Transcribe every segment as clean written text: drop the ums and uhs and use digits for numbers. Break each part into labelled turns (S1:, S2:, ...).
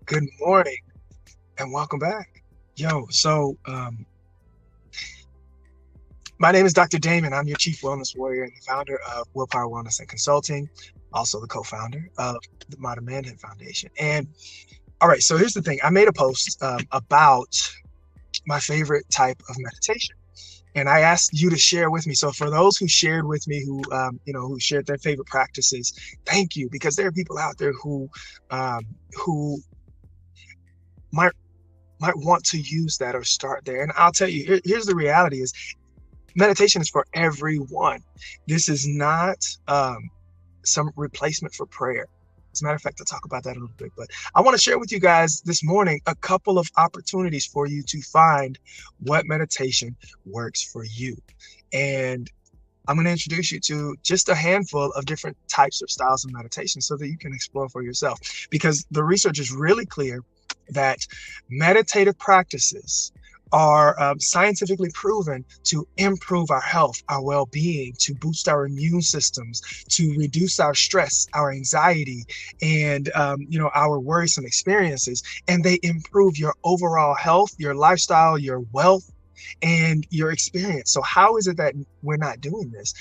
S1: Good morning and welcome back. My name is Dr. Damon. I'm your Chief Wellness Warrior and the founder of Willpower Wellness and Consulting, also the co-founder of the Modern Manhood Foundation. And all right, so here's the thing. I made a post about my favorite type of meditation. And I asked you to share with me. So for those who shared with me, who shared their favorite practices, thank you, because there are people out there who might want to use that or start there. And I'll tell you, here's the reality: is meditation is for everyone. This is not some replacement for prayer. As a matter of fact, I'll talk about that a little bit, but I want to share with you guys this morning a couple of opportunities for you to find what meditation works for you. And I'm going to introduce you to just a handful of different types of styles of meditation so that you can explore for yourself, because the research is really clear that meditative practices are scientifically proven to improve our health, our well-being, to boost our immune systems, to reduce our stress, our anxiety, and our worrisome experiences. And they improve your overall health, your lifestyle, your wealth, and your experience. So how is it that we're not doing this?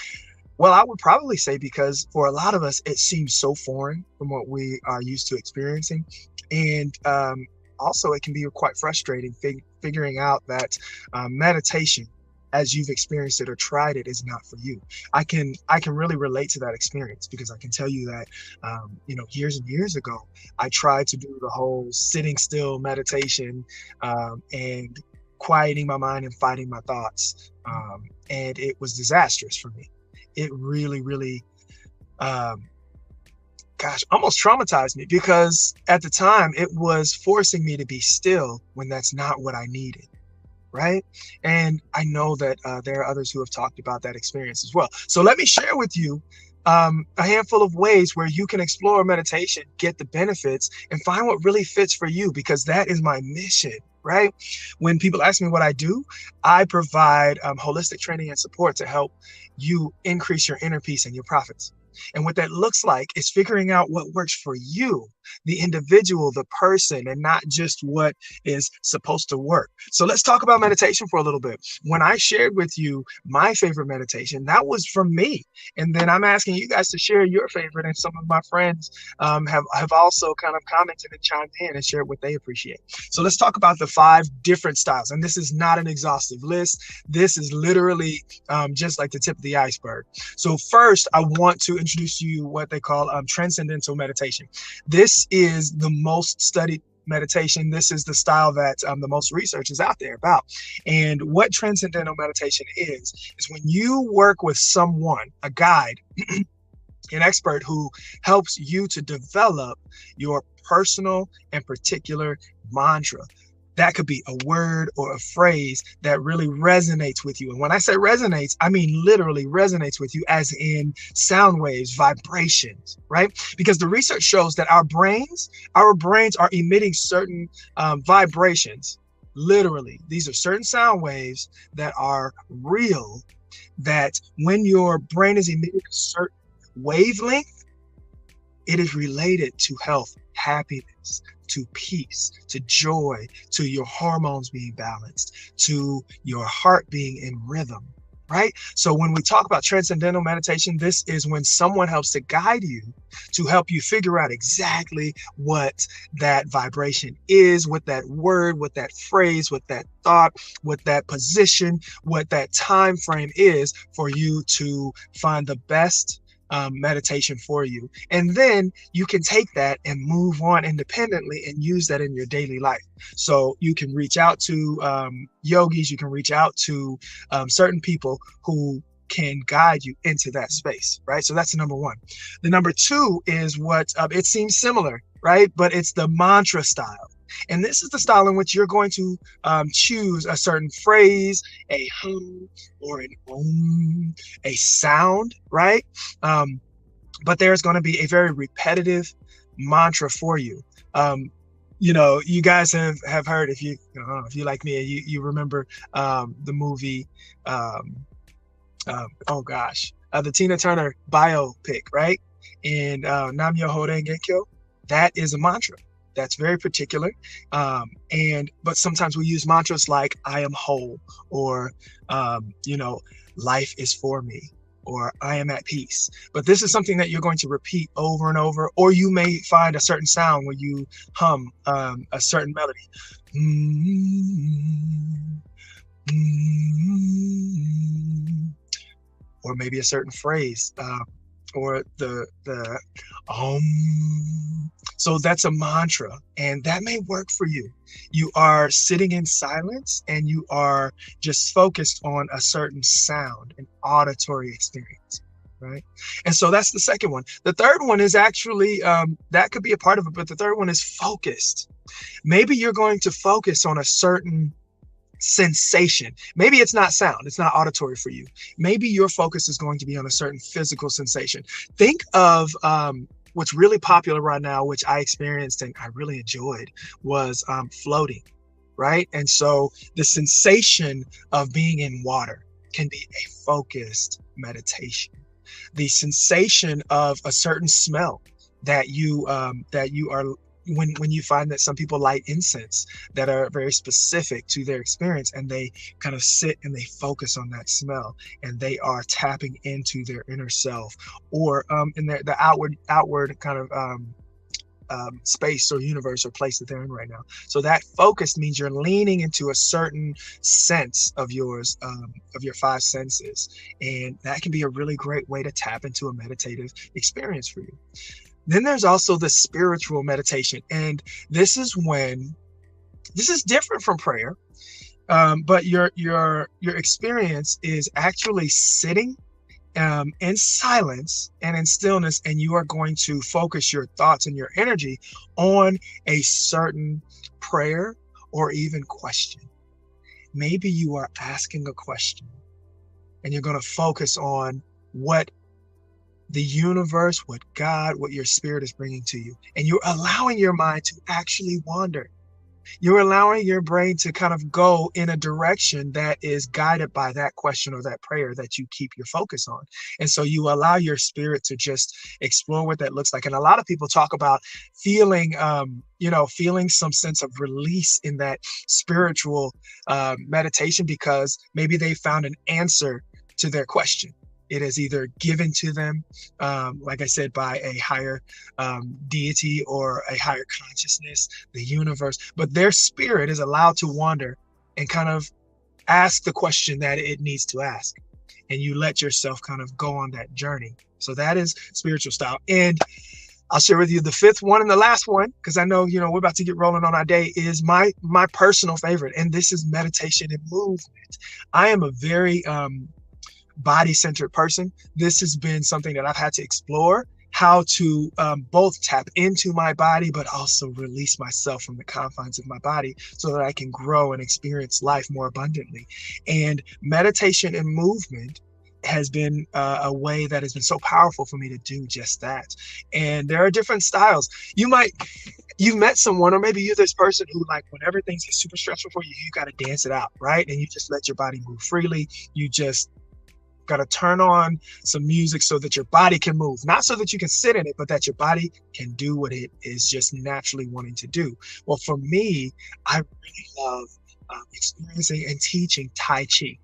S1: Well, I would probably say because for a lot of us, it seems so foreign from what we are used to experiencing. And also, it can be quite frustrating figuring out that meditation, as you've experienced it or tried it, is not for you. I can really relate to that experience, because I can tell you that years and years ago, I tried to do the whole sitting still meditation and quieting my mind and fighting my thoughts, and it was disastrous for me. It really almost traumatized me, because at the time it was forcing me to be still when that's not what I needed, right? And I know that there are others who have talked about that experience as well. So let me share with you a handful of ways where you can explore meditation, get the benefits, and find what really fits for you, because that is my mission. Right? When people ask me what I do, I provide holistic training and support to help you increase your inner peace and your profits. And what that looks like is figuring out what works for you, the individual, the person, and not just what is supposed to work. So let's talk about meditation for a little bit. When I shared with you my favorite meditation, that was from me. And then I'm asking you guys to share your favorite. And some of my friends have also kind of commented and chimed in and shared what they appreciate. So let's talk about the 5 different styles. And this is not an exhaustive list. This is literally just like the tip of the iceberg. So first, I want to introduce to you what they call Transcendental Meditation. This is the most studied meditation. This is the style that the most research is out there about. And what Transcendental Meditation is when you work with someone, a guide, an expert who helps you to develop your personal and particular mantra. That could be a word or a phrase that really resonates with you. And when I say resonates, I mean literally resonates with you, as in sound waves, vibrations, right? Because the research shows that our brains are emitting certain vibrations. Literally, these are certain sound waves that are real, that when your brain is emitting a certain wavelength, it is related to health, happiness, to peace, to joy, to your hormones being balanced, to your heart being in rhythm, right? So when we talk about transcendental meditation, this is when someone helps to guide you, to help you figure out exactly what that vibration is, what that word, what that phrase, what that thought, what that position, what that time frame is for you to find the best meditation for you. And then you can take that and move on independently and use that in your daily life. So you can reach out to yogis, you can reach out to certain people who can guide you into that space, right? So that's the number one. The number 2 is what it seems similar, right? But it's the mantra style. And this is the style in which you're going to choose a certain phrase, a hum, or an om, a sound, right? But there's going to be a very repetitive mantra for you. You guys have heard, if you like me, you remember the movie, the Tina Turner biopic, right? And Nam Myoho Renge Kyo. That is a mantra. That's very particular. But sometimes we use mantras like I am whole, or you know, life is for me, or I am at peace. But this is something that you're going to repeat over and over, or you may find a certain sound where you hum a certain melody. Or maybe a certain phrase, or the so that's a mantra, and that may work for you. You are sitting in silence and you are just focused on a certain sound, an auditory experience, right? And so that's the second one. The third one is actually that could be a part of it, but the third one is focused. Maybe you're going to focus on a certain sensation. Maybe it's not sound, it's not auditory for you. Maybe your focus is going to be on a certain physical sensation. Think of what's really popular right now, which I experienced and I really enjoyed, was floating, right? And so the sensation of being in water can be a focused meditation. The sensation of a certain smell that you are, when you find that some people light incense that are very specific to their experience, and they kind of sit and they focus on that smell, and they are tapping into their inner self, or in the outward kind of space or universe or place that they're in right now. So that focus means you're leaning into a certain sense of yours, of your five senses, and that can be a really great way to tap into a meditative experience for you. Then there's also the spiritual meditation, and this is different from prayer, but your experience is actually sitting in silence and in stillness, and you are going to focus your thoughts and your energy on a certain prayer or even question. Maybe you are asking a question, and you're going to focus on what the universe, what God, what your spirit is bringing to you. And you're allowing your mind to actually wander. You're allowing your brain to kind of go in a direction that is guided by that question or that prayer that you keep your focus on. And so you allow your spirit to just explore what that looks like. And a lot of people talk about feeling, feeling some sense of release in that spiritual meditation, because maybe they found an answer to their question. It is either given to them, like I said, by a higher deity or a higher consciousness, the universe, but their spirit is allowed to wander and kind of ask the question that it needs to ask. And you let yourself kind of go on that journey. So that is spiritual style. And I'll share with you the fifth one and the last one, because I know, we're about to get rolling on our day, is my personal favorite. And this is meditation and movement. I am a very body-centered person. This has been something that I've had to explore, how to both tap into my body, but also release myself from the confines of my body so that I can grow and experience life more abundantly. And meditation and movement has been a way that has been so powerful for me to do just that. And there are different styles. You've met someone, or maybe you're this person who, like, whenever things get super stressful for you, you got to dance it out, right? And you just let your body move freely. You just got to turn on some music so that your body can move, not so that you can sit in it, but that your body can do what it is just naturally wanting to do. Well, for me, I really love experiencing and teaching Tai Chi.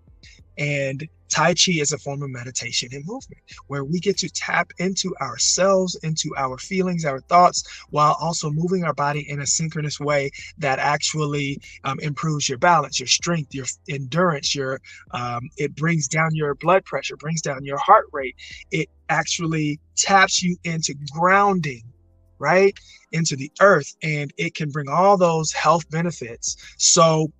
S1: And Tai Chi is a form of meditation and movement where we get to tap into ourselves, into our feelings, our thoughts, while also moving our body in a synchronous way that actually improves your balance, your strength, your endurance, it brings down your blood pressure, brings down your heart rate. It actually taps you into grounding, right, into the earth, and it can bring all those health benefits. So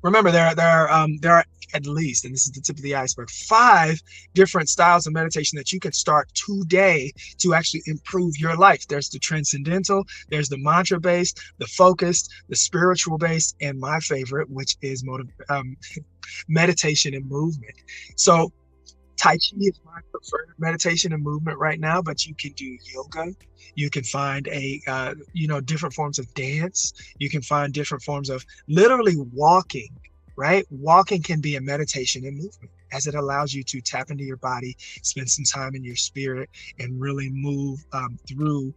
S1: remember, there are at least, and this is the tip of the iceberg, 5 different styles of meditation that you can start today to actually improve your life. There's the transcendental, there's the mantra-based, the focused, the spiritual-based, and my favorite, which is meditation and movement. So Tai Chi is my preferred meditation and movement right now, but you can do yoga. You can find different forms of dance. You can find different forms of literally walking, right? Walking can be a meditation and movement, as it allows you to tap into your body, spend some time in your spirit, and really move through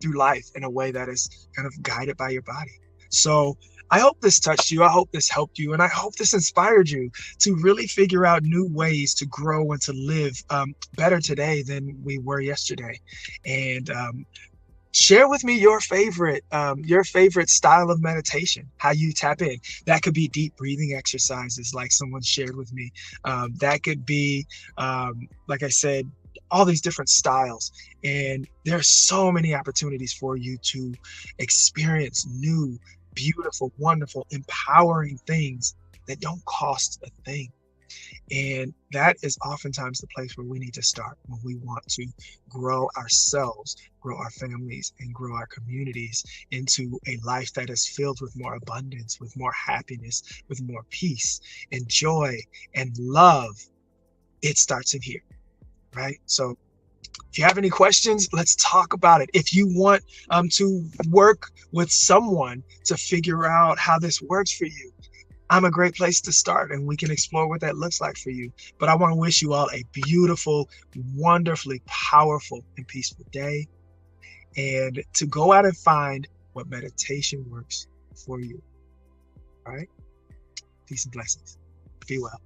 S1: through life in a way that is kind of guided by your body. So I hope this touched you. I hope this helped you. And I hope this inspired you to really figure out new ways to grow and to live better today than we were yesterday. And share with me your favorite style of meditation, how you tap in. That could be deep breathing exercises like someone shared with me. That could be, like I said, all these different styles. And there's so many opportunities for you to experience new, beautiful, wonderful, empowering things that don't cost a thing. And that is oftentimes the place where we need to start when we want to grow ourselves, grow our families, and grow our communities into a life that is filled with more abundance, with more happiness, with more peace and joy and love. It starts in here, right? So if you have any questions, let's talk about it. If you want to work with someone to figure out how this works for you, I'm a great place to start, and we can explore what that looks like for you. But I want to wish you all a beautiful, wonderfully powerful and peaceful day, and to go out and find what meditation works for you. All right? Peace and blessings. Be well.